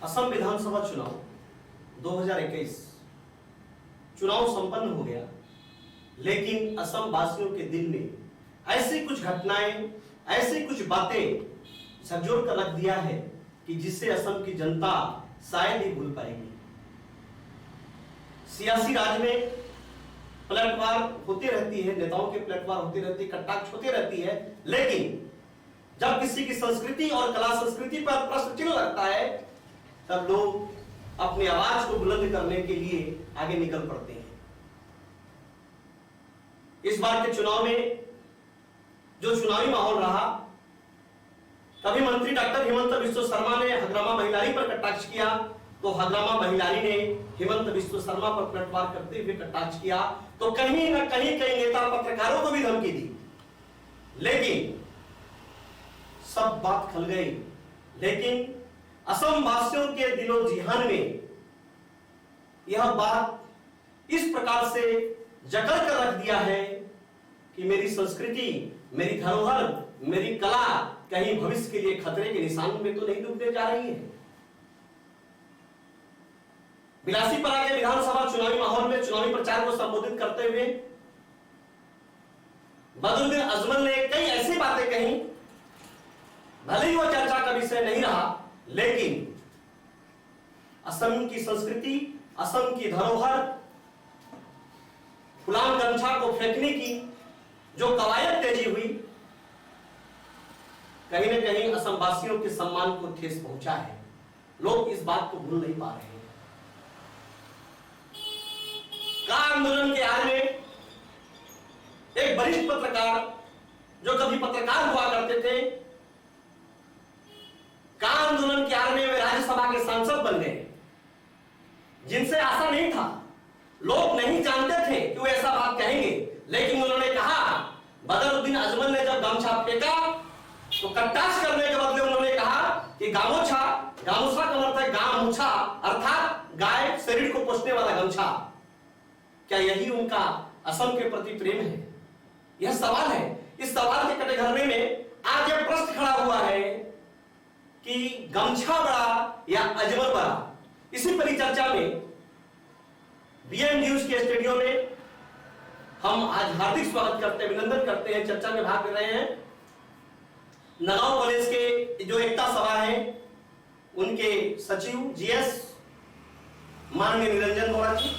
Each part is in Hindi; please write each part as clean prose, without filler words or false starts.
असम विधानसभा चुनाव 2021 चुनाव संपन्न हो गया, लेकिन असम वासियों के दिल में ऐसी कुछ घटनाएं, ऐसी कुछ बातें झकझोर कर रख दिया है कि जिससे असम की जनता शायद ही भूल पाएगी। सियासी राज में पलटवार होती रहती है, नेताओं के पलटवार होती रहती है, कटाक्ष होती रहती है, लेकिन जब किसी की संस्कृति और कला संस्कृति पर प्रश्न चिन्ह लगता है तब लोग अपनी आवाज को बुलंद करने के लिए आगे निकल पड़ते हैं। इस बार के चुनाव में जो चुनावी माहौल रहा, तभी मंत्री डॉक्टर हिमंत बिस्व शर्मा ने हग्रामा महिलारी पर कटाक्ष किया, तो हग्रामा महिलारी ने हिमंत बिस्व शर्मा पर पलटवार करते हुए कटाक्ष किया, तो कहीं न कहीं कई नेता पत्रकारों को भी धमकी दी, लेकिन सब बात खल गई। लेकिन असम वासियों के दिलो जिहान में यह बात इस प्रकार से जकड़ कर रख दिया है कि मेरी संस्कृति, मेरी धरोहर, मेरी कला कहीं भविष्य के लिए खतरे के निशान में तो नहीं डूबने जा रही है। बिलासीपुरा के विधानसभा चुनावी माहौल में चुनावी प्रचार को संबोधित करते हुए बदरुद्दीन अजमल ने कई ऐसी बातें कही, भले ही वो चर्चा का विषय नहीं रहा, लेकिन असम की संस्कृति, असम की धरोहर, गुलाम गमछा को फेंकने की जो कवायद तेजी हुई, कहीं न कहीं असम वासियों के सम्मान को ठेस पहुंचा है। लोग इस बात को भूल नहीं पा रहे हैं। का आंदोलन के आड़ में एक वरिष्ठ पत्रकार जो कभी पत्रकार हुआ करते थे, का आंदोलन के आड़ में वे राज्यसभा के सांसद बन गए, जिनसे आशा नहीं था, लोग नहीं जानते थे कि वो ऐसा बात कहेंगे, लेकिन उन्होंने कहा। बदरुद्दीन अजमल ने जब गमछा फेंका तो कटाक्ष करने के बदले उन्होंने कहा कि गामोछा, गामोछा का मतलब है गामूछा, अर्थात गाय शरीर को पोषने वाला गमछा। क्या यही उनका असम के प्रति प्रेम है? यह सवाल है। इस सवाल के कटघरे में आज यह प्रश्न खड़ा हुआ है कि गमछा बड़ा या अजमल बड़ा। इसी परिचर्चा में बीएम न्यूज के स्टूडियो में हम आज हार्दिक स्वागत करते हैं, अभिनंदन करते हैं, चर्चा में भाग ले रहे हैं नगांव कॉलेज के जो एकता सभा है उनके सचिव जीएस माननीय निरंजन बोरा जी,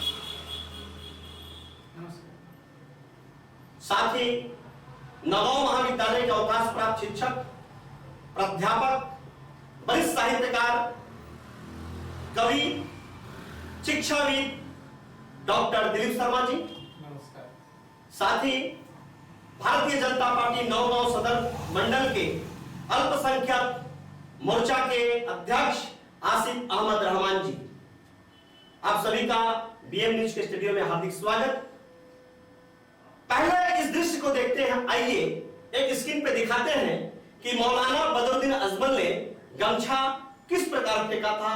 साथ ही नगांव महाविद्यालय के अवकाश प्राप्त शिक्षक, प्राध्यापक, वरिष्ठ साहित्यकार, कवि, शिक्षाविद डॉक्टर दिलीप शर्मा जी, नमस्कार। साथ ही भारतीय जनता पार्टी नौगांव सदर मंडल के अल्पसंख्यक मोर्चा के अध्यक्ष आसिफ अहमद रहमान जी, आप सभी का बीएम न्यूज के स्टूडियो में हार्दिक स्वागत। पहले इस दृश्य को देखते हैं, आइए एक स्क्रीन पे दिखाते हैं कि मौलाना बदरुद्दीन अजमल ने गमछा किस प्रकार फेंका था,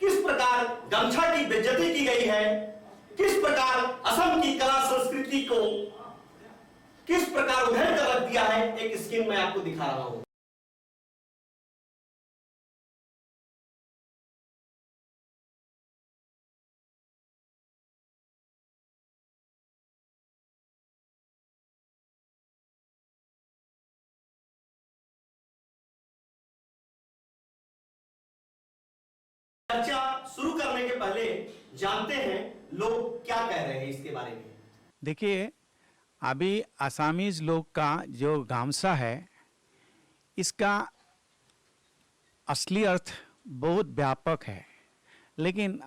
किस प्रकार गमछा की बेइज्जती की गई है, किस प्रकार असम की कला संस्कृति को किस प्रकार उधेड़ कर रख दिया है। एक स्क्रीन में आपको दिखा रहा हूं। चर्चा शुरू करने के पहले जानते हैं लोग क्या कह रहे हैं इसके बारे में। देखिए, अभी आसामीज लोग का जो गामछा है, इसका असली अर्थ बहुत व्यापक है, लेकिन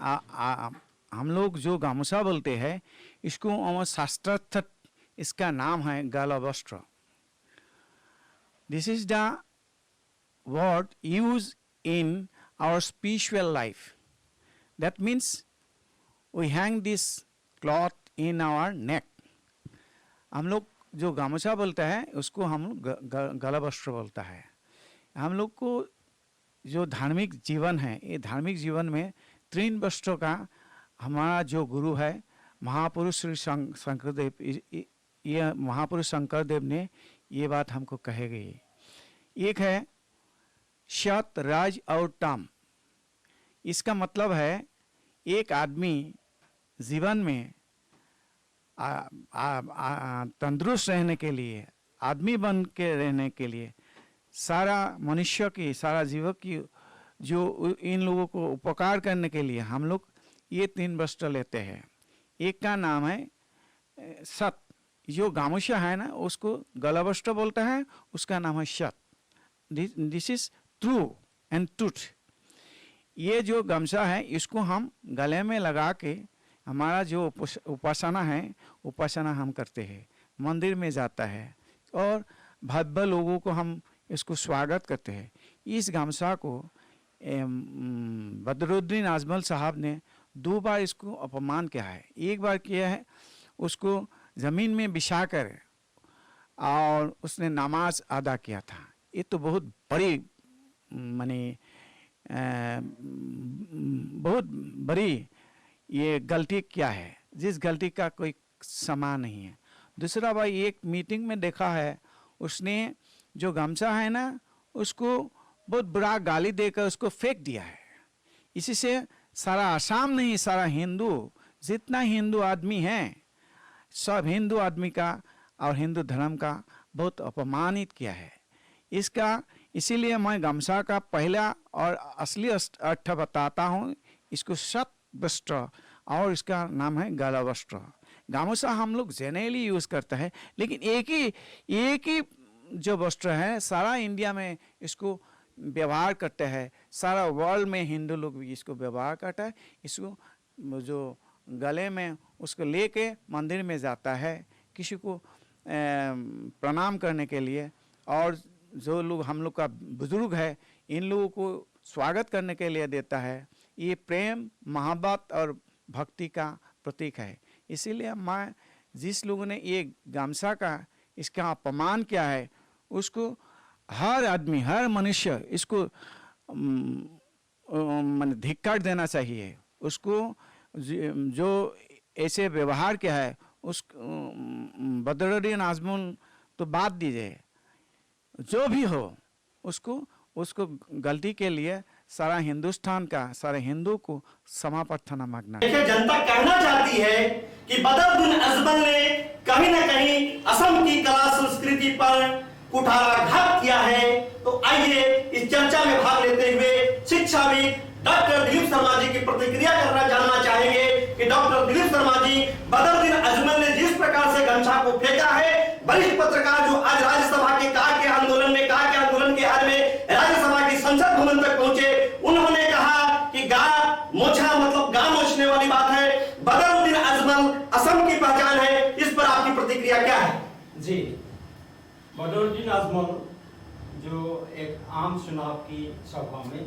हम लोग जो गामछा बोलते हैं इसको शास्त्रार्थ इसका नाम है गलवस्त्र। This is the word use in our spiritual life. That means we hang this cloth in our neck. हम लोग जो गामछा बोलता है उसको हम गलवस्त्र बोलता है। हम लोग को जो धार्मिक जीवन है, ये धार्मिक जीवन में तीन वस्त्रों का हमारा जो गुरु है महापुरुष श्री शंकरदेव, ये महापुरुष शंकरदेव ने ये बात हमको कहे गई। एक है शत, राज और ताम। इसका मतलब है एक आदमी जीवन में तंदुरुस्त रहने के लिए, आदमी बन के रहने के लिए, सारा मनुष्य की, सारा जीव की जो इन लोगों को उपकार करने के लिए हम लोग ये 3 वस्त्र लेते हैं। एक का नाम है सत, जो गामूछा है ना उसको गला वस्त्र बोलता है, उसका नाम है सत। This is true and truth. ये जो गमछा है इसको हम गले में लगा के हमारा जो उपासना है, उपासना हम करते हैं, मंदिर में जाता है और भव्य लोगों को हम इसको स्वागत करते हैं। इस गमछा को बदरुद्दीन अजमल साहब ने 2 बार इसको अपमान किया है। एक बार किया है उसको ज़मीन में बिछा कर और उसने नमाज अदा किया था। ये तो बहुत बड़ी माने बहुत बड़ी ये गलती क्या है, जिस गलती का कोई समान नहीं है। दूसरा भाई एक मीटिंग में देखा है उसने जो गमछा है ना उसको बहुत बुरा गाली देकर उसको फेंक दिया है। इसी से सारा आसाम नहीं, सारा हिंदू, जितना हिंदू आदमी हैं सब हिंदू आदमी का और हिंदू धर्म का बहुत अपमानित किया है। इसका इसीलिए मैं गमछा का पहला और असली अर्थ बताता हूँ। इसको सत वस्त्र और इसका नाम है गला वस्त्र। गामूछा हम लोग जनरली यूज़ करते हैं, लेकिन एक ही जो वस्त्र है सारा इंडिया में इसको व्यवहार करते हैं, सारा वर्ल्ड में हिंदू लोग भी इसको व्यवहार करता है। इसको जो गले में उसको लेके मंदिर में जाता है किसी को प्रणाम करने के लिए, और जो लोग हम लोग का बुजुर्ग है इन लोगों को स्वागत करने के लिए देता है। ये प्रेम, मोहब्बत और भक्ति का प्रतीक है। इसीलिए मैं जिस लोगों ने ये गमछा का इसका अपमान किया है उसको हर आदमी, हर मनुष्य इसको माने धिक्कार देना चाहिए। उसको जो ऐसे व्यवहार किया है उस बदरुद्दीन आजमल तो बात दीजिए, जो भी हो उसको गलती के लिए सारा हिंदुस्तान का, सारे हिंदू को क्षमा प्रार्थना मांगना। देखिए जनता कहना चाहती है कि बदरुद्दीन अजमल ने कहीं ना कहीं असम की कला संस्कृति पर कुठाराघात किया है। तो आइए इस चर्चा में भाग लेते हुए शिक्षाविद डॉक्टर दिलीप शर्मा जी की प्रतिक्रिया जानना चाहेंगे कि डॉक्टर दिलीप शर्मा जी, बदरुद्दीन अजमल ने जिस प्रकार से गमछा को फेंका है, वरिष्ठ पत्रकार जो आज राज्यसभा के कार के आंदोलन के आड़ में राज्यसभा की संसद भवन तक पहुंचे, उन्होंने कहा कि गा मोछा मतलब गांव मोछने वाली बात है, बदरुद्दीन अजमल असम की पहचान है। इस पर आपकी प्रतिक्रिया क्या है? जी, बदरुद्दीन अजमल जो एक आम चुनाव की सभा में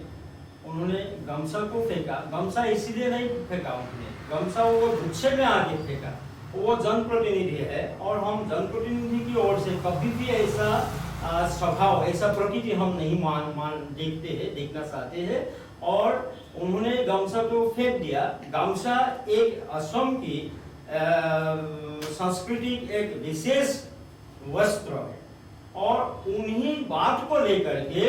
उन्होंने गमछा को फेंका। गमछा इसीलिए नहीं फेंका उन्होंने, गमछा वो गुच्छे में आगे फेंका। वो जनप्रतिनिधि है और हम जनप्रतिनिधि की ओर से कभी भी ऐसा स्वभाव, ऐसा प्रकृति हम नहीं देखना चाहते हैं। और उन्होंने गमछा को फेंक दिया। गमछा एक असम की सांस्कृतिक एक विशेष वस्त्र है और उन्हीं बात को लेकर के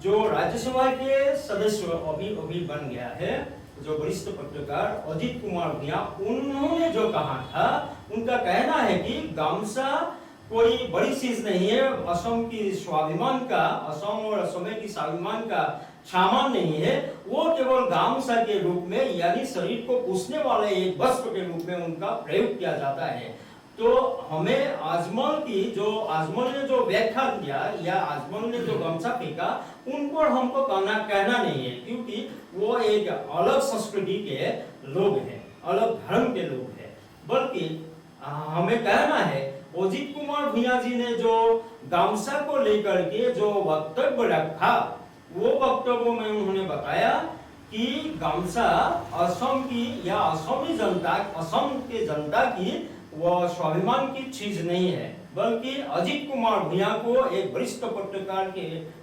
जो राज्यसभा के सदस्य अभी बन गया है, जो वरिष्ठ पत्रकार अजीत कुमार भूया, उन्होंने जो कहा था, उनका कहना है कि गमछा कोई बड़ी चीज नहीं है, असम की स्वाभिमान का, असम और असम की स्वाभिमान का सामान नहीं है। वो केवल गमछा के रूप में यानी शरीर को पूछने वाले एक वस्त्र के रूप में उनका प्रयोग किया जाता है। तो हमें आजमल ने जो व्याख्या दिया या आजमल ने जो गमछा फेंका, उन पर हमको कहना नहीं है, क्योंकि वो एक अलग संस्कृति के लोग हैं, अलग धर्म के लोग हैं। बल्कि हमें कहना है अजीत कुमार भूया जी ने जो गमछा को लेकर के जो वक्तव्य रखा, वो वक्तव्य में उन्होंने बताया कि गमछा असम की या असमी जनता, असम के जनता की वह स्वाभिमान की चीज नहीं है, बल्कि अजीत कुमार भूया को एक वरिष्ठ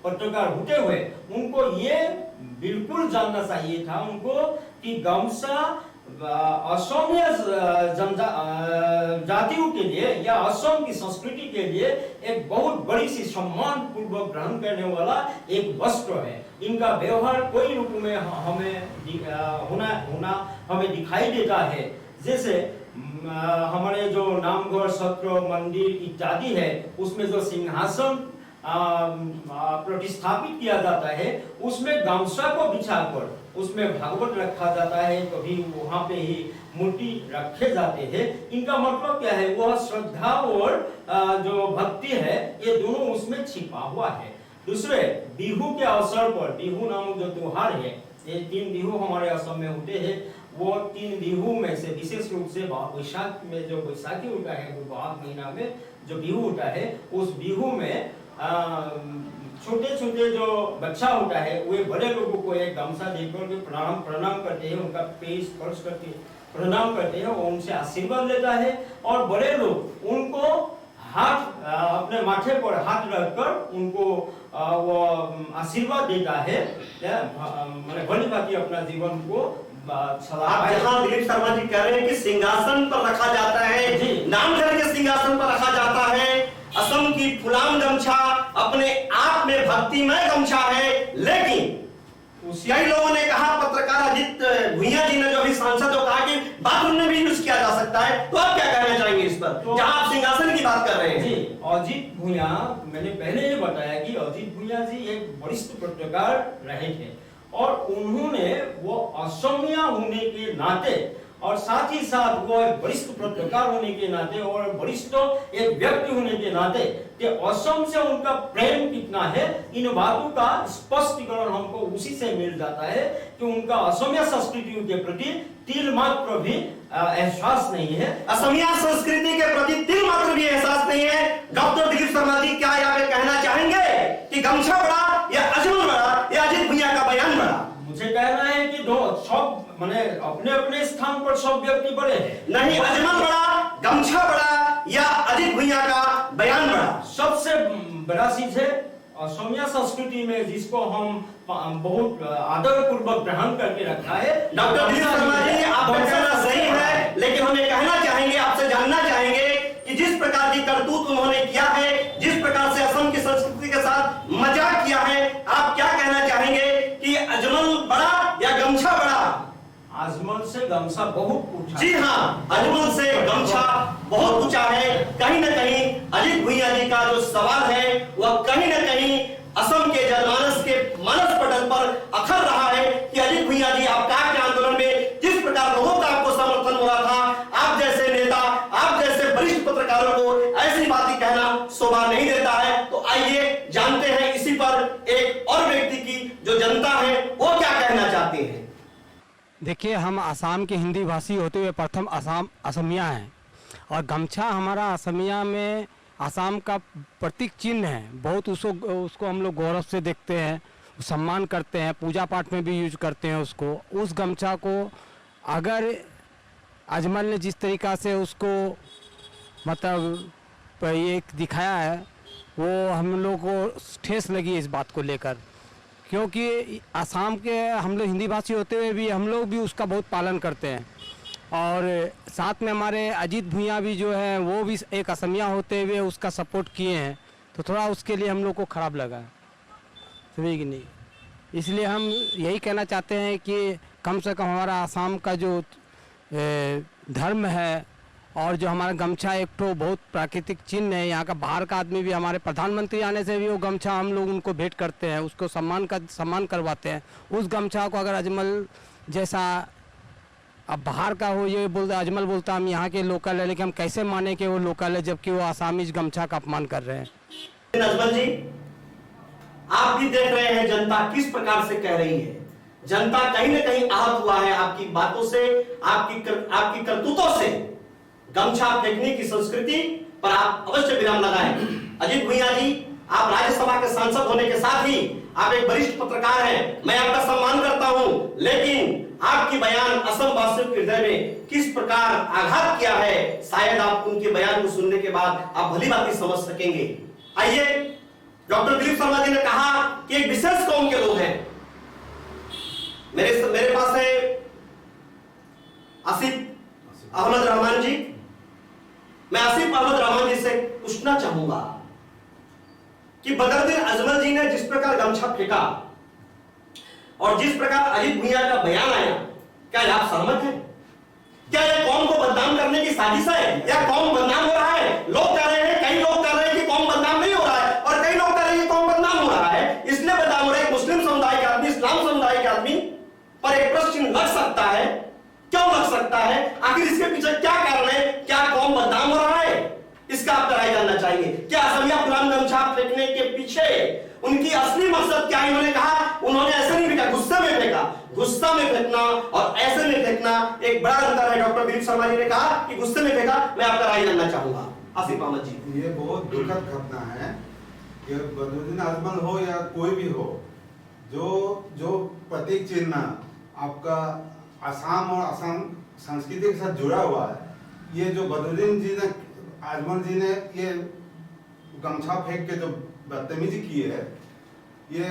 पत्रकार होते हुए उनको ये बिल्कुल जानना चाहिए था उनको कि गमछा असमिया जातियों के लिए या असम की संस्कृति के लिए एक बहुत बड़ी सी सम्मान पूर्वक ग्रहण करने वाला एक वस्त्र है। इनका व्यवहार कोई रूप में हमें दिखाई देता है। जैसे हमारे जो नामघर, सत्र, मंदिर इत्यादि है, उसमें जो सिंहासन प्रतिस्थापित किया जाता है, उसमें गामछा को बिछाकर उसमें भागवत रखा जाता है, कभी वहां पे ही मूर्ति रखे जाते हैं। इनका मतलब क्या है? वह श्रद्धा और जो भक्ति है, ये दोनों उसमें छिपा हुआ है। दूसरे, बिहू के अवसर पर, बिहू नामक जो त्योहार है, ये 3 बिहू हमारे असम में होते हैं। वो 3 बिहू में से विशेष रूप से वैशाख में जो बैसाखी होता है, वो माघ महीना में जो बिहू होता है, उस बिहू में छोटे छोटे जो बच्चा होता है, वे बड़े लोगों को एक गामछा देकर के प्रणाम करते हैं, उनका पैर स्पर्श करके प्रणाम करते हैं और उनसे आशीर्वाद लेता है। और बड़े लोग उनको हाथ अपने माथे पर हाथ रखकर उनको वो आशीर्वाद देता है, मैंने भली भांति अपना जीवन को जहाँ दिलीप शर्मा जी कह रहे हैं कि सिंहासन पर रखा जाता है, नामघर के सिंहासन पर रखा जाता है। असम की फुलाम गमछा अपने आप में भक्तिमय गमछा है, लेकिन कई लोगों ने कहा, पत्रकार अजीत भुइयां जी ने जो अभी सांसद हो कहा कि बाथरूम में भी यूज किया जा सकता है, तो आप क्या कहना चाहेंगे इस पर, जहां आप सिंहासन की बात कर रहे हैं? जी, अजीत भुइयां, मैंने पहले ये बताया कि अजीत भुइयां जी एक वरिष्ठ पत्रकार रहे थे और उन्होंने वो असमिया होने के नाते और साथ ही साथ वो एक वरिष्ठ पत्रकार होने के नाते और वरिष्ठ एक व्यक्ति होने के नाते कि असम से उनका प्रेम कितना है, इन बातों का स्पष्टीकरण हमको उसी से मिल जाता है कि उनका असमिया संस्कृति के प्रति तिल मात्र भी एहसास नहीं है। असमिया संस्कृति के प्रति तिल मात्र भी एहसास नहीं है। डॉक्टर दिलीप शर्मा जी, क्या यहाँ पे कहना चाहेंगे कि गमछा बड़ा या अजमल बड़ा या अजीत भुइयां का बयान बड़ा? मुझे कहना है कि दो सब माने अपने अपने स्थान पर सब व्यक्ति बड़े हैं। नहीं, अजमल बड़ा, गमछा बड़ा या अजीत भुइयां का बयान बड़ा? सबसे बड़ा चीज है असमिया संस्कृति में जिसको हम बहुत आदर पूर्वक ग्रहण करके रखा है। डॉक्टर दिलीप शर्मा जी, आपका कहना सही है, लेकिन हमें कहना चाहेंगे, आपसे जानना चाहेंगे कि जिस प्रकार की करतूत उन्होंने किया है, जिस प्रकार से असम की संस्कृति के साथ मजाक किया है, आप क्या कहना चाहेंगे कि अजमल बड़ा या गमछा बड़ा? अजमल से गमछा बहुत ऊंचा। जी हाँ, अजमल से गमछा बहुत ऊंचा है। कहीं न कहीं अजीत भुइयां जी का जो सवाल है वह कहीं न कहीं असम के जनमानस के मानस पटल पर अखर रहा है कि अजीत भुइयां जी, आप काट के आंदोलन में जिस प्रकार लोगों का आपको समर्थन हो रहा था, आप जैसे नेता, आप जैसे वरिष्ठ पत्रकारों को ऐसी बातें कहना शोभा नहीं देता है। तो आइए जानते हैं इसी पर एक और व्यक्ति की, जो जनता है वो क्या कहना चाहती है। देखिए, हम आसाम के हिंदी भाषी होते हुए प्रथम असमिया हैं और गमछा हमारा असमिया में आसाम का प्रतीक चिन्ह है। बहुत उसको हम लोग गौरव से देखते हैं, सम्मान करते हैं, पूजा पाठ में भी यूज करते हैं उसको। उस गमछा को अगर अजमल ने जिस तरीक़ा से उसको मतलब ये दिखाया है, वो हम लोग को ठेस लगी इस बात को लेकर, क्योंकि आसाम के हम लोग हिंदी भाषी होते हुए भी हम लोग भी उसका बहुत पालन करते हैं। और साथ में हमारे अजीत भुइयां भी जो है वो भी एक असमिया होते हुए उसका सपोर्ट किए हैं, तो थोड़ा उसके लिए हम लोग को ख़राब लगा, समझे कि नहीं। इसलिए हम यही कहना चाहते हैं कि कम से कम हमारा आसाम का जो धर्म है और जो हमारा गमछा एक तो बहुत प्राकृतिक चिन्ह है, यहाँ का बाहर का आदमी भी, हमारे प्रधानमंत्री आने से भी वो गमछा हम लोग उनको भेंट करते हैं, उसको सम्मान करवाते हैं। उस गमछा को अगर अजमल जैसा अब बाहर का हो, ये बोलते अजमल बोलता हम यहाँ के लोकल है, लेकिन हम कैसे माने कि वो लोकल है जबकि वो आसामीज गमछा का अपमान कर रहे हैं। अजमल जी, आप भी देख रहे हैं जनता किस प्रकार से कह रही है। जनता कहीं न कहीं आहत हुआ है आपकी बातों से, आपकी करतूतों से। गमछा फेंकने की संस्कृति पर आप अवश्य विराम लगाएं। अजीत भुइयां जी, आप राज्यसभा के सांसद होने के साथ ही आप एक वरिष्ठ पत्रकार हैं, मैं आपका सम्मान करता हूं, लेकिन आपकी बयान असम वासियों के हृदय में किस प्रकार आघात किया है, शायद आप उनके बयान को सुनने के बाद आप भली बात समझ सकेंगे। आइए, डॉक्टर दिलीप शर्मा जी ने कहा कि एक विशेष कौम के लोग हैं। मेरे पास है अहमद रहमान जी, मैं आसिफ अहमद रहमान जी से पूछना चाहूंगा कि बदरुद्दीन अजमल जी ने जिस प्रकार गमछा फेंका और जिस प्रकार अजीत भुइयां का बयान आया, क्या आप सहमत हैं? क्या यह कौम को बदनाम करने की साजिश है या कौम बदनाम हो रहा है? लोग कह रहे हैं, कई लोग कह रहे हैं कि कौम बदनाम नहीं हो रहा है और कई लोग कह रहे हैं कि कौम बदनाम हो रहा है। इसलिए बदनाम हो रहा है। मुस्लिम समुदाय के आदमी, इस्लाम समुदाय के आदमी पर एक प्रश्न चिन्ह लग सकता है। क्यों लग सकता है? आखिर इसके पीछे क्या कारण है? क्या कौम बदनाम हो रहा है? इसका आप राय जानना चाहिए। क्या असमिया गुलाम गमछा फेंकने के पीछे उनकी असली मकसद क्या? इन्होंने कहा, उन्होंने ऐसे नहीं फेंका, गुस्से में फेंका। गुस्सा में फेंकना और ऐसे में फेंकना एक बड़ा अंतर है। डॉक्टर दिलीप शर्मा जी ने कहा कि गुस्से में फेंका। मैं आपका राय जानना चाहूंगा आसिफ अहमद जी। ये बहुत दुखद घटना है कि बदरुद्दीन अजमल हो या कोई भी हो, जो प्रतीक चिन्ह आपका असम और असम संस्कृति के साथ जुड़ा हुआ है, ये जो बदरुद्दीन जी ने, अजमल जी ने ये गमछा फेंक के जो बदतमीजी की है, ये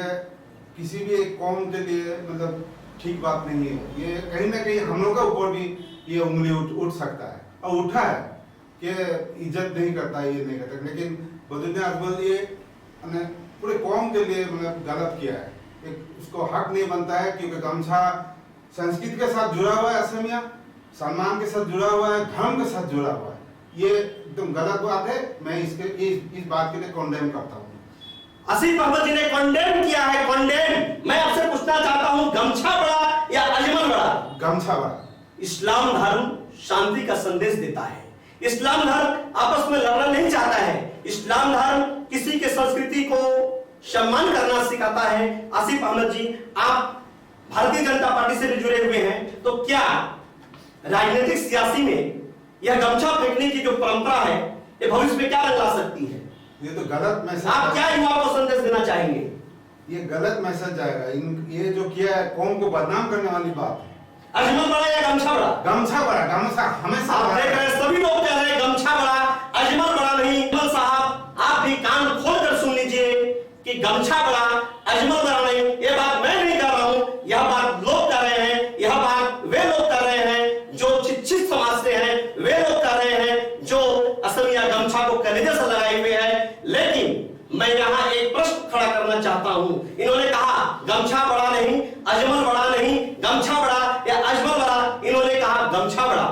किसी भी एक कौम के लिए मतलब ठीक बात नहीं है। ये कहीं ना कहीं हम लोग के ऊपर भी ये उंगली उठ सकता है और उठा है कि इज्जत नहीं करता, ये नहीं करता। लेकिन बदरुद्दीन अजमल ये पूरे कौम के लिए मतलब गलत किया है। एक उसको हक नहीं बनता है, क्योंकि गमछा संस्कृति के साथ जुड़ा हुआ है, असमिया सम्मान के साथ जुड़ा हुआ है, धर्म के साथ जुड़ा हुआ है। ये एकदम गलत बात है। मैं इस बात के लिए कॉन्डेम करता हूँ। आसिफ अहमद जी ने कॉन्डेम किया है, कॉन्डेम। मैं आपसे पूछना चाहता हूं, गमछा बड़ा या अजमल बड़ा? गमछा बड़ा। इस्लाम धर्म शांति का संदेश देता है। इस्लाम धर्म आपस में लड़ना नहीं चाहता है। इस्लाम धर्म किसी के संस्कृति को सम्मान करना सिखाता है। आसिफ अहमद जी, आप भारतीय जनता पार्टी से भी जुड़े हुए हैं, तो क्या राजनीतिक सियासी में यह गमछा फेंकने की जो परंपरा है, ये भविष्य में क्या रंग ला सकती है? ये तो गलत मैसेज। आप क्या युवाओं को संदेश देना चाहेंगे? ये गलत मैसेज जाएगा। ये जो किया है कौम को बदनाम करने वाली बात है। अजमल बड़ा या गमछा बड़ा? गमछा बड़ा। गमछा हमेशा आप देख रहे हैं, सभी लोग कह रहे हैं गमछा बड़ा, अजमल बड़ा नहीं। अजमल साहब, आप भी कान खोलकर सुन लीजिए कि गमछा बड़ा, अजमल बड़ा नहीं। ये बात मैं नहीं कर रहा हूं, यह बात लोग कर रहे हैं। यह बात वे लोग कर रहे हैं जो शिक्षित समाज से हैं, वे लोग कर रहे हैं जो असमिया गमछा को कलेजे से लगाए हुए हैं। लेकिन मैं यहां एक प्रश्न खड़ा करना चाहता हूं। इन्होंने कहा गमछा बड़ा नहीं, अजमल बड़ा नहीं, गमछा बड़ा या अजमल बड़ा। इन्होंने कहा गमछा बड़ा।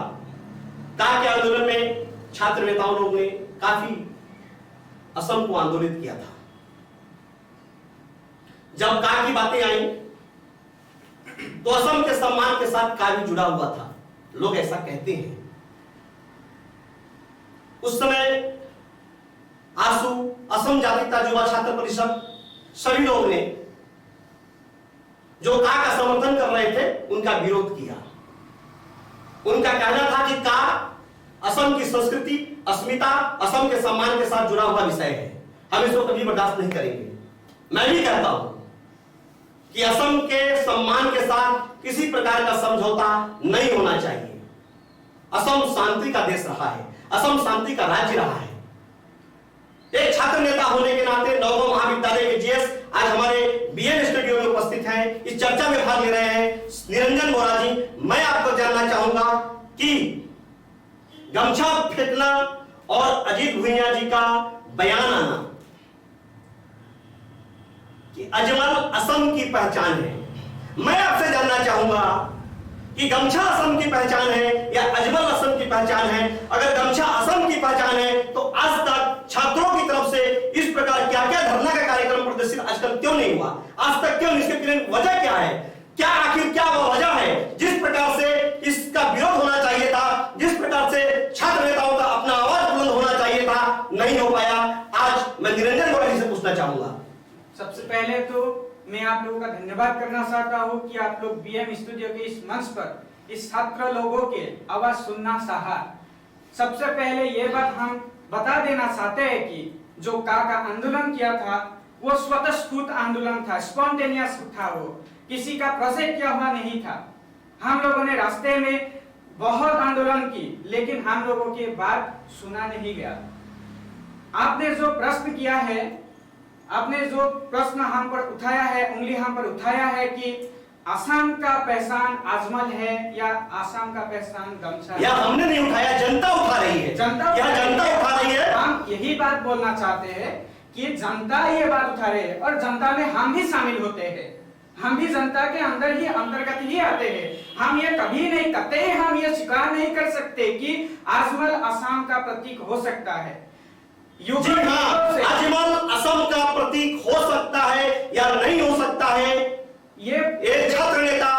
ताकि आंदोलन में छात्र नेताओं लोग ने काफी असम को आंदोलित किया था। जब का की बातें आई तो असम के सम्मान के साथ का भी जुड़ा हुआ था, लोग ऐसा कहते हैं। उस समय आसू, असम जातीयता युवा छात्र परिषद, सभी लोग ने जो का समर्थन कर रहे थे उनका विरोध किया। उनका कहना था कि का असम की संस्कृति, अस्मिता, असम के सम्मान के साथ जुड़ा हुआ विषय है, हम इसको कभी बर्दाश्त नहीं करेंगे। मैं भी कहता हूं कि असम के सम्मान के साथ किसी प्रकार का समझौता नहीं होना चाहिए। असम शांति का देश रहा है, असम शांति का राज्य रहा है। एक छात्र नेता होने के नाते नवों महाविद्यालय के जीएस आज हमारे बीएन स्टूडियो में उपस्थित हैं, इस चर्चा में भाग ले रहे हैं। निरंजन बोरा जी, मैं आपको जानना चाहूंगा कि गमछा फेंकना और अजीत भुइयां जी का बयान आना कि अजमल असम की पहचान है, मैं आपसे जानना चाहूंगा कि गमछा असम की पहचान है या अजमल असम की पहचान है? अगर गमछा असम की पहचान है तो आज तक छात्रों की तरफ से इस प्रकार क्या क्या धरना का कार्यक्रम प्रदर्शित आजकल क्यों नहीं हुआ? आज तक क्यों? इसके पीछे वजह क्या है? क्या आखिर क्या वो वजह है? जिस प्रकार से इसका विरोध होना चाहिए था, जिस प्रकार से छात्र नेताओं का अपना आवाज बुलंद होना चाहिए था, नहीं हो पाया। आज मैं निरंजन बोरा जी से पूछना चाहूंगा। सबसे पहले तो मैं आप लोगों का धन्यवाद करना चाहता हूं कि आप लोग बीएम स्टूडियो के इस मंच पर इस छात्र लोगों के आवाज सुनना चाहा। सबसे पहले ये बात हम बता देना चाहते हैं कि जो का आंदोलन किया था वो स्वतःस्फूर्त आंदोलन था, स्पॉन्टेनियस था, वो किसी का प्रोजेक्ट किया हुआ नहीं था। हम लोगों ने रास्ते में बहुत आंदोलन की, लेकिन हम लोगों की बात सुना नहीं गया। आपने जो प्रश्न किया है, आपने जो प्रश्न हम पर उठाया है, उंगली हम पर उठाया है कि असम का पहचान आजमल है या असम का पहचान गमछा है? या हमने नहीं उठाया, जनता उठा रही है। जनता उठा रही है। हम यही बात बोलना चाहते हैं कि जनता ये बात उठा रही है और जनता में हम भी शामिल होते हैं। हम भी जनता के अंदर ही अंतर्गत ही आते हैं। हम ये कभी नहीं करते, हम ये स्वीकार नहीं कर सकते कि आजमल असम का प्रतीक हो सकता है। जी हाँ, अजमल असम का प्रतीक हो सकता है या नहीं हो सकता है। ये एक छात्र नेता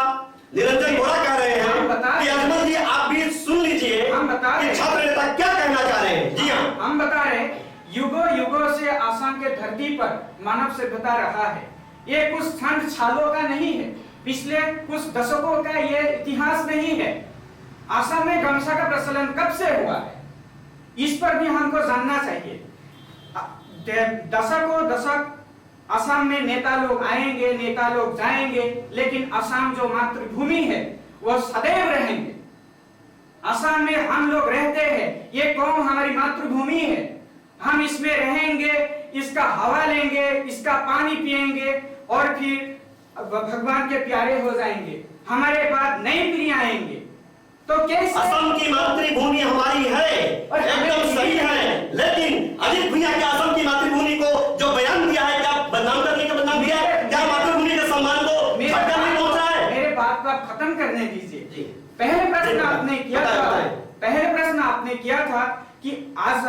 निरंजन बोरा कह रहे हैं कि अजमल जी आप भी सुन लीजिए कि छात्र नेता क्या कहना चाह रहे हैं। जी हाँ, हम बता रहे हैं युगों युगों से असम के धरती पर मानव सभ्यता रहा है। ये कुछ ठंड सालों का नहीं है, पिछले कुछ दशकों का ये इतिहास नहीं है। असम में गमछा का प्रचलन कब से हुआ है, इस पर भी हमको जानना चाहिए। दशकों दशक असम में नेता लोग आएंगे, नेता लोग जाएंगे, लेकिन असम जो मातृभूमि है वो सदैव रहेंगे। असम में हम लोग रहते हैं, ये कौम हमारी मातृभूमि है। हम इसमें रहेंगे, इसका हवा लेंगे, इसका पानी पिएंगे और फिर भगवान के प्यारे हो जाएंगे। हमारे बाद नई पीढ़ी आएंगे। तो कैसे असम की मातृभूमि हमारी है, एकदम सही है, लेकिन अजीत भैया क्या असम की मातृभूमि को जो बयान दिया है क्या बदनाम करने का बदनाम दिया है? क्या मातृभूमि के सम्मान को झटका नहीं पहुंचा है? मेरे बात को आप खत्म करने दीजिए। पहले प्रश्न आपने किया था कि आज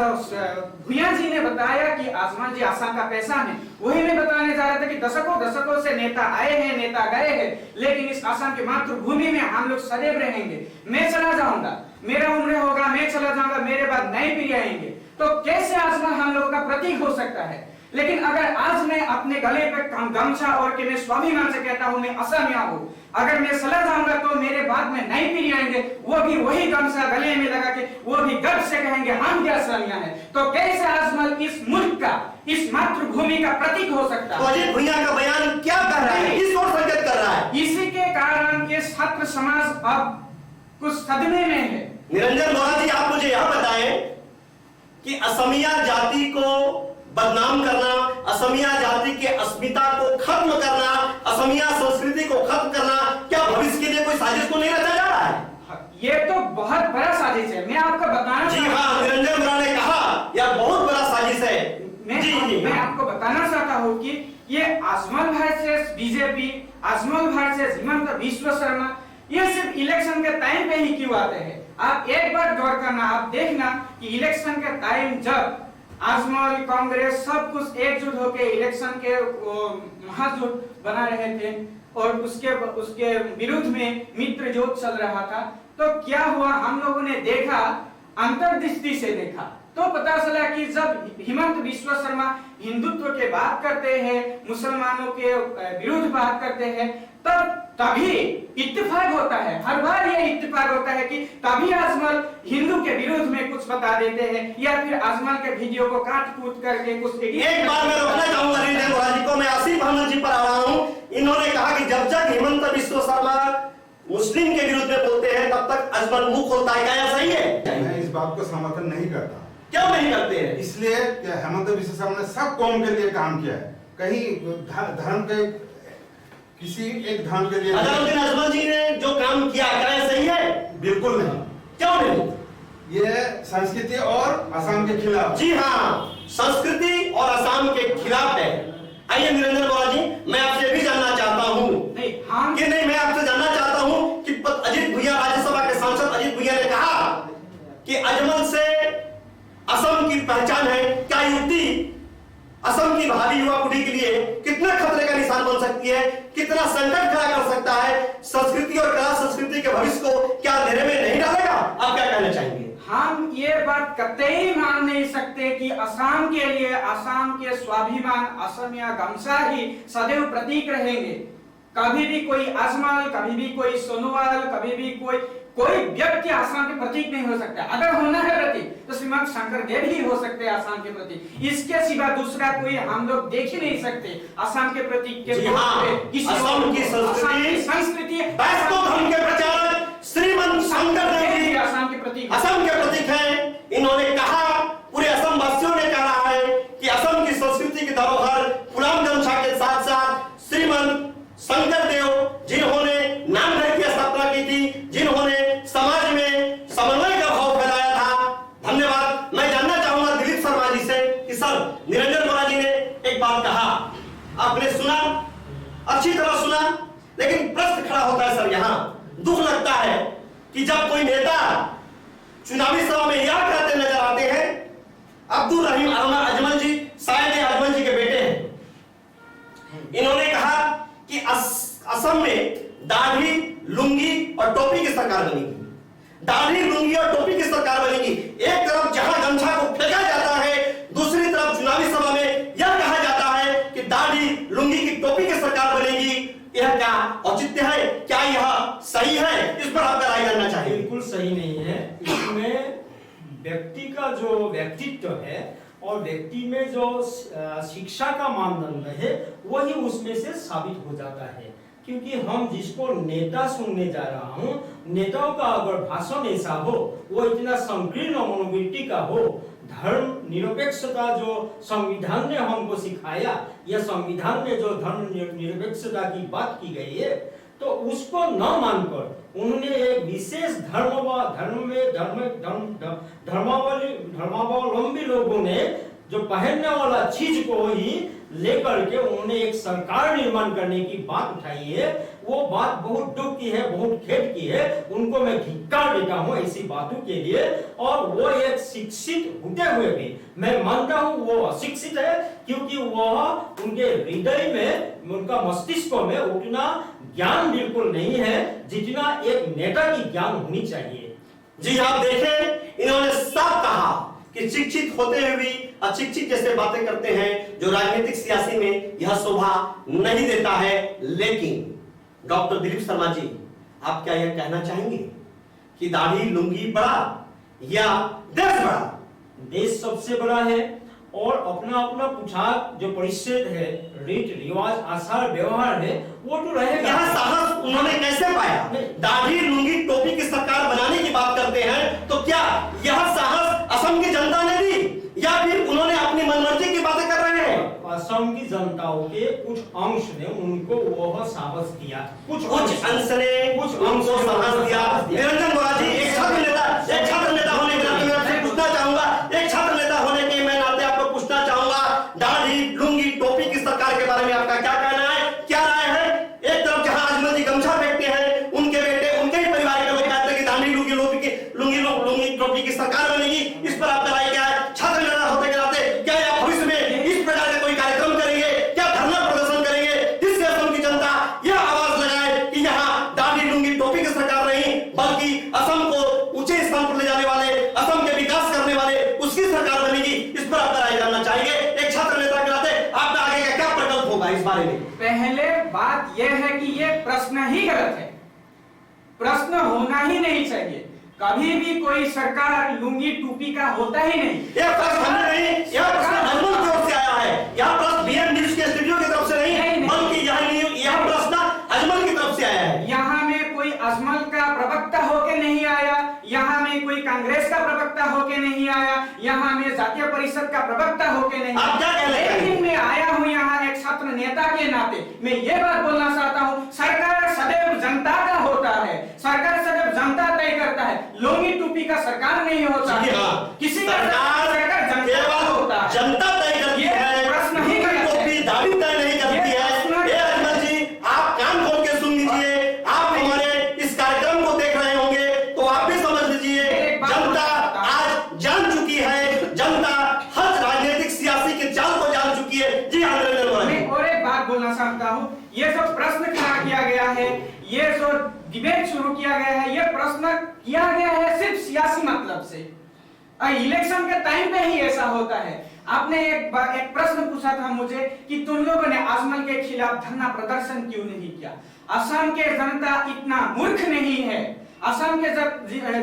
भुया जी ने बताया कि आजमल जी असम का पहचान है। वही मैं बताने जा रहा था कि दशकों से नेता आए हैं, नेता गए हैं, लेकिन इस असम की मातृभूमि में हम लोग सदैव रहेंगे। मैं चला जाऊंगा, मेरा उम्र होगा, मैं चला जाऊंगा, मेरे बाद नई पीढ़ी आएंगे। तो कैसे आजमल हम लोगों का प्रतीक हो सकता है? लेकिन अगर आज मैं अपने गले पे गमछा और के मैं स्वाभिमान से कहता हूं मैं असमिया हूं, अगर मैं चला जाऊंगा तो मेरे बाद में नई पीढ़ी आएंगे, वो भी वही गमछा गले में लगा के वो भी गर्व से कहेंगे हम भी असमिया हैं। तो कैसे आजमल इस मुल्क का, इस मातृभूमि का प्रतीक हो सकता है? तो अजीत भैया का बयान क्या कर रहा है, किस ओर संकेत कर रहा है? इसी के कारण ये छात्र समाज अब कुछ सदमे में है। निरंजन बोरा जी आप मुझे यह बताएं कि असमिया जाति को बदनाम करना, असमिया जाति के अस्मिता को खत्म करना, असमिया संस्कृति को खत्म करना, क्या भविष्य के लिए कोई साजिश को नहीं रचा जा रहा है? ये तो बहुत बड़ा साजिश है। मैं आपको बताना जी हाँ, निरंजन बोरा ने कहा यह बहुत बड़ा साजिश है। मैं आपको बताना चाहता हूँ कि ये Ajmal versus BJP, Ajmal versus Himanta Biswa Sharma, ये सिर्फ इलेक्शन के टाइम पे ही क्यों आते हैं? आप एक बार गौर करना, आप देखना कि इलेक्शन के टाइम जब आजमल, कांग्रेस सब कुछ एकजुट होकर इलेक्शन के महाजुट बना रहे थे और उसके विरुद्ध में मित्र जोत चल रहा था, तो क्या हुआ हम लोगों ने देखा, अंतर्दृष्टि से देखा तो पता चला कि जब हिमंत बिस्वा शर्मा हिंदुत्व के बात करते हैं, मुसलमानों के विरुद्ध बात करते हैं, तभी इत्तेफाक होता है। हर बार ये इत्तेफाक होता है कि तभी आजमल हिंदू के विरोध में कुछ बता देते हैं या फिर आजमल के वीडियो को काट कूट करके कुछ एक बार मैं रोकना चाहूंगा निरंजन बोरा जी को। मैं आसिफ अहमद जी पर आ रहा हूं। इन्होंने कहा कि जब तक हिमंत बिस्वा शर्मा मुस्लिम के विरुद्ध में बोलते हैं तब तक अजमल मुंह खोलता है। क्या यह सही है? मैं इस बात को समर्थन नहीं करता। क्यों नहीं करते हैं? इसलिए कि हेमंत बिस्वा शर्मा ने सब कौम के लिए काम किया है, कहीं धर्म के किसी एक धर्म के लिए। अजहरुद्दीन अजमल जी ने जो काम किया क्या यह सही है? बिल्कुल नहीं। क्यों नहीं? ये संस्कृति और असम के खिलाफ। जी हाँ, संस्कृति और असम के खिलाफ है। आइए निरंजन बोरा जी, मैं आपसे भी जानना चाहता हूँ मैं आपसे जानना चाहता हूँ कि अजीत भैया, राज्यसभा के सांसद अजीत भैया ने कहा कि अजमल से असम की पहचान है। क्या युक्ति असम की भावी युवा पीढ़ी के लिए कितना खतरे का निशान बन सकती है, कितना संकट खड़ा कर सकता है? संस्कृति और कला संस्कृति के भविष्य को क्या अंधेरे में नहीं डालेगा? आप क्या कहना चाहेंगे? हम ये बात कतई मान नहीं सकते कि असम के लिए असम के स्वाभिमान, असमिया गमछा ही सदैव प्रतीक रहेंगे। कभी भी कोई अजमल, कभी भी कोई सोनोवाल, कभी भी कोई व्यक्ति असम के प्रतीक नहीं हो सकता। अगर होना है प्रतीक तो श्रीमान शंकर देव ही हो सकते हैं असम के प्रतीक। इसके सिवा दूसरा कोई हम लोग देख ही नहीं सकते असम के प्रतीक के। असम की संस्कृति वैष्णव धर्म के प्रचारक श्रीमंत शंकर देव जी असम के प्रतीक हैं। इन्होंने कहा, पूरे असम वासियों ने कहा है कि असम की संस्कृति की धरोहर गुलाम गमछा के साथ साथ श्रीमंत शंकर देव जिन्होंने अच्छी तरह सुना, लेकिन प्रश्न खड़ा होता है सर, यहां दुख लगता है कि जब कोई नेता चुनावी सभा में यह कहते नजर आते हैं, अब्दुल रहीम अजमल जी शायद अजमल जी के बेटे हैं, इन्होंने कहा कि असम में दाढ़ी, लुंगी और टोपी की सरकार बनेगी। दाढ़ी, लुंगी और टोपी की सरकार बनेगी। एक तरफ जहां गमछा को फेंका जाता है, दूसरी तरफ चुनावी सभा में यह कहा जाता है कि दाढ़ी, लुंगी की टोपी की सरकार बनेगी। यह क्या औचित्य है? क्या यह सही है? इस पर आपका राय जानना चाहिए। बिल्कुल सही नहीं है। इसमें व्यक्ति का जो व्यक्तित्व है और व्यक्ति में जो शिक्षा का मानदंड है वही उसमें से साबित हो जाता है। क्योंकि हम जिसको नेता सुनने जा रहा हूं, नेताओं का अगर भाषण ऐसा हो, वो इतना संकीर्ण मनोवृत्ति का हो, धर्म निरपेक्षता जो संविधान ने हमको सिखाया, यह संविधान में जो धर्म निरपेक्षता की बात की गई है, तो उसको न मानकर उन्होंने एक विशेष धर्मावलंबी लोगों ने जो पहनने वाला चीज को ही लेकर के उन्होंने एक सरकार निर्माण करने की बात उठाई है। वो बात बहुत दुख की है, बहुत खेद की है। उनको मैं धिक्कार देता हूं ऐसी बातों के लिए। और वो एक शिक्षित होते हुए भी मैं मानता हूं वो अशिक्षित है, क्योंकि वह उनके हृदय में, उनका मस्तिष्क में उतना ज्ञान बिल्कुल नहीं है जितना एक नेता की ज्ञान होनी चाहिए। जी आप देखें, इन्होंने साफ कहा कि शिक्षित होते हुए भी अशिक्षित जैसे बातें करते हैं, जो राजनीतिक सियासी में यह शोभा नहीं देता है। लेकिन डॉक्टर दिलीप शर्मा जी, आप क्या यह कहना चाहेंगे कि दाढ़ी, लुंगी बड़ा या देश बड़ा? देश सबसे बड़ा है और अपना अपना पुछाक जो परिषद है, रीत रिवाज, आचार व्यवहार है, वो तो रहेगा। यह साहस उन्होंने कैसे पाया? दाढ़ी, लुंगी, टोपी की सरकार बनाने की बात करते हैं, तो क्या यह साहस असम की जनता ने दी या फिर उन्होंने अपनी मनमर्जी की बातें कर रहे हैं? असम की जनताओं के कुछ अंश ने उनको वह साहस दिया, कुछ अंश ने उनको साहस दिया। निरंजन बोरा जी, एक छात्र नेता होने के नाते मैं आपसे पूछना चाहूंगा, एक छात्र नेता होने के मैं नाते आपको पूछना चाहूंगा, दाढ़ी, लुंगी, टोपी की सरकार के बारे में आपका क्या कहना है, क्या राय है? एक तरफ जहां अजमल जी गमछा फेंकते हैं, उनके बेटे, उनके ही परिवार के लोग कहते हैं कि दाढ़ी, लुंगी, टोपी की सरकार बनेगी। इस पर आपका राय क्या है? छात्र नेता होने के नाते क्या आप भविष्य में इस प्रकार का कोई कार्यक्रम करेंगे, क्या धरना प्रदर्शन करेंगे, जिससे असम की जनता यह आवाज लगाए कि यहाँ दाढ़ी, लुंगी, टोपी की सरकार नहीं, बल्कि असम को ऊंचे स्थान पर ले जाने वाले, असम के विकास करने वाले, उसकी सरकार बनेगी? इस पर आपका राय जानना चाहेंगे। एक छात्र नेता के नाते आपका आगे का क्या प्रकल्प होगा इस बारे में? पहले बात यह है कि यह प्रश्न ही गलत है, प्रश्न होना ही नहीं चाहिए। कभी भी कोई सरकार लुंगी टोपी का होता ही नहीं। यह प्रश्न हमने नहीं, यह प्रश्न अजमल की ओर से आया है। यह प्रश्न बीएम न्यूज के स्टूडियो की तरफ से नहीं, बल्कि यह प्रश्न अजमल की तरफ से आया है। यहाँ में कोई अजमल का प्रवक्ता होके नहीं आया, यहाँ में कोई कांग्रेस का प्रवक्ता होके नहीं आया, यहाँ में जातीय परिषद का प्रवक्ता होके नहीं आप क्या कह रहे हैं? लेकिन मैं आया हूँ यहाँ एक छात्र नेता के नाते मैं ये बात बोलना चाहता हूँ, सरकार सदैव जनता का होता है, सरकार सदैव जनता तय करता है। लुंगी टोपी का सरकार नहीं होता है, किसी का सरकार जनता का होता है, जनता तय करती है। प्रश्न ही टोपी दाढ़ी तय नहीं करती है। अजमल जी, आप कान खोल के सुन लीजिए, आप हमारे इस कार्यक्रम को देख रहे होंगे तो आप भी समझ लीजिए, जनता आज जान चुकी है, जनता हर राजनीतिक सियासी के जाल को जान चुकी है। जी हाँ, मैं और एक बात बोलना चाहता हूँ, ये जो प्रश्न खड़ा किया गया है, ये जो डिबेट शुरू किया गया है, ये प्रश्न किया गया है सिर्फ सियासी मतलब से। इलेक्शन के टाइम पे ही ऐसा होता है। आपने एक प्रश्न पूछा था मुझे कि तुम लोगों ने अजमल के खिलाफ धरना प्रदर्शन क्यों नहीं किया। असम के जनता इतना मूर्ख नहीं है, असम के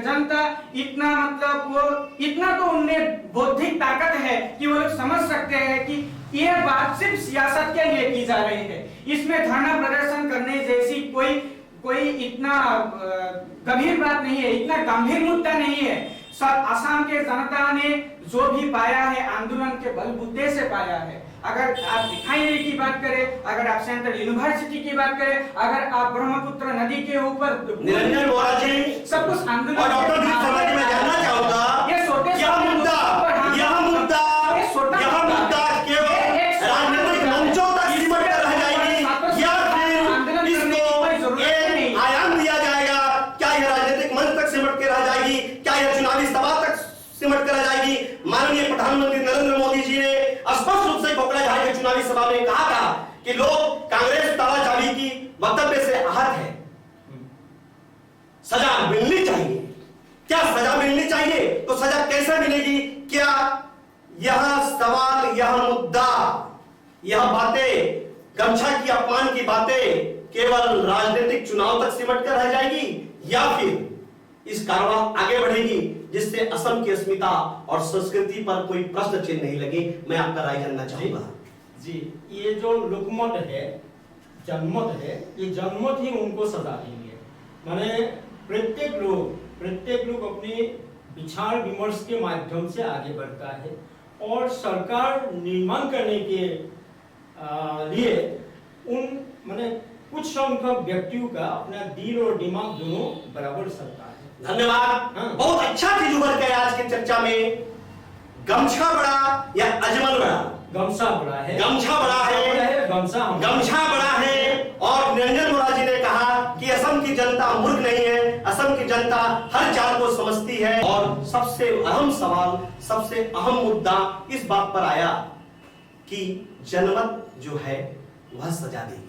जनता इतना मतलब वो इतना तो उनमें बौद्धिक ताकत है कि वो लोग समझ सकते हैं कि ये बात सिर्फ सियासत के लिए की जा रही है, इसमें धरना प्रदर्शन करने जैसी कोई इतना गंभीर बात नहीं है, इतना गंभीर मुद्दा नहीं है। सब असम के जनता ने जो भी पाया है आंदोलन के बलबूते से पाया है। अगर आप रिफाइनरी की बात करें, अगर आप सेंट्रल यूनिवर्सिटी की बात करें, अगर आप ब्रह्मपुत्र नदी के ऊपर निरंजन बोरा जी, सब कुछ आंदोलन और डॉक्टर दिलीप शर्मा जी, मैं जानना चाहूंगा, यह मुद्दा केवल राजनीतिक मंचों तक सिमट कर रह जाएगी या फिर सिमट कर आ जाएगी। माननीय प्रधानमंत्री नरेंद्र मोदी जी ने स्पष्ट रूप से कोकड़ा जहां के चुनावी सभा में कहा था कि लोग कांग्रेस ताला चाबी की वक्तव्य से आहत है, सजा मिलनी चाहिए। क्या सजा मिलनी चाहिए? तो सजा कैसे मिलेगी? क्या यह सवाल, यह मुद्दा, यह बातें, गमछा की अपमान की बातें केवल राजनीतिक चुनाव तक सिमट कर रह जाएगी, या फिर इस कारवां आगे बढ़ेगी जिससे असम की अस्मिता और संस्कृति पर कोई प्रश्न चिन्ह नहीं लगे? मैं आपका राय जानना चाहूंगा। जी, ये जो लोकमत है, जनमत है, ये जनमत ही उनको सजा देंगे। माने प्रत्येक लोग अपने विचार विमर्श के माध्यम से आगे बढ़ता है और सरकार निर्माण करने के लिए उन माने कुछ संख्यक व्यक्तियों का अपना दिल और दिमाग दोनों बराबर चलता है। धन्यवाद। हाँ। बहुत अच्छा चीज उभर के आज की चर्चा में, गमछा बड़ा या अजमल बड़ा? गमछा बड़ा है, गमछा बड़ा है, गमछा बड़ा है। और निरंजन बोरा जी ने कहा कि असम की जनता मूर्ख नहीं है, असम की जनता हर चाल को समझती है। और सबसे अहम सवाल, सबसे अहम मुद्दा इस बात पर आया कि जनमत जो है वह सजा देगी।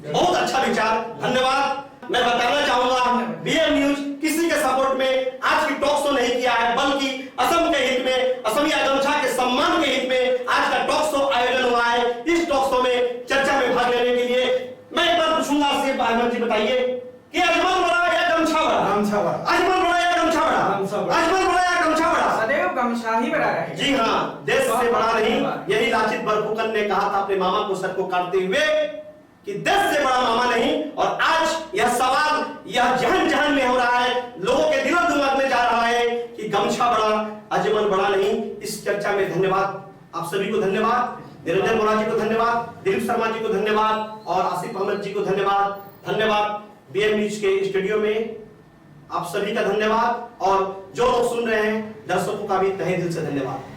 बहुत अच्छा विचार, धन्यवाद। मैं बताना चाहूंगा बीएम न्यूज किसी के सपोर्ट में आज की टॉक शो नहीं किया है, बल्कि असम के हित में, असमिया गमछा के सम्मान के हित में आज का टॉक शो आयोजन हुआ है। इस टॉक शो में चर्चा में भाग लेने के लिए मैं एक बार पूछूंगा आपसे, अहमद जी बताइए कि अजमल बड़ा या गमछा बड़ा? गमछा बड़ा। अजमल बड़ा या गमछा बड़ा? अजमल बड़ा या गमछा बड़ा? सदैव गमछा ही बड़ा रहे। जी हाँ, देश से बड़ा नहीं। यही लाचित बरफुकन ने कहा था अपने मामा को सर को काटते हुए कि देश से बड़ा मामा नहीं। और आज यह सवाल, यह जहन जहन में हो रहा है, लोगों के दिलो दिमाग में जा रहा है कि गमछा बड़ा, अजमल बड़ा नहीं। इस चर्चा में धन्यवाद आप सभी को, धन्यवाद निरंजन बोरा जी को, धन्यवाद दिलीप शर्मा जी को, धन्यवाद और आसिफ अहमद जी को धन्यवाद। धन्यवाद बीएम न्यूज के स्टूडियो में आप सभी का धन्यवाद, और जो लोग सुन रहे हैं दर्शकों का भी तहे दिल से धन्यवाद।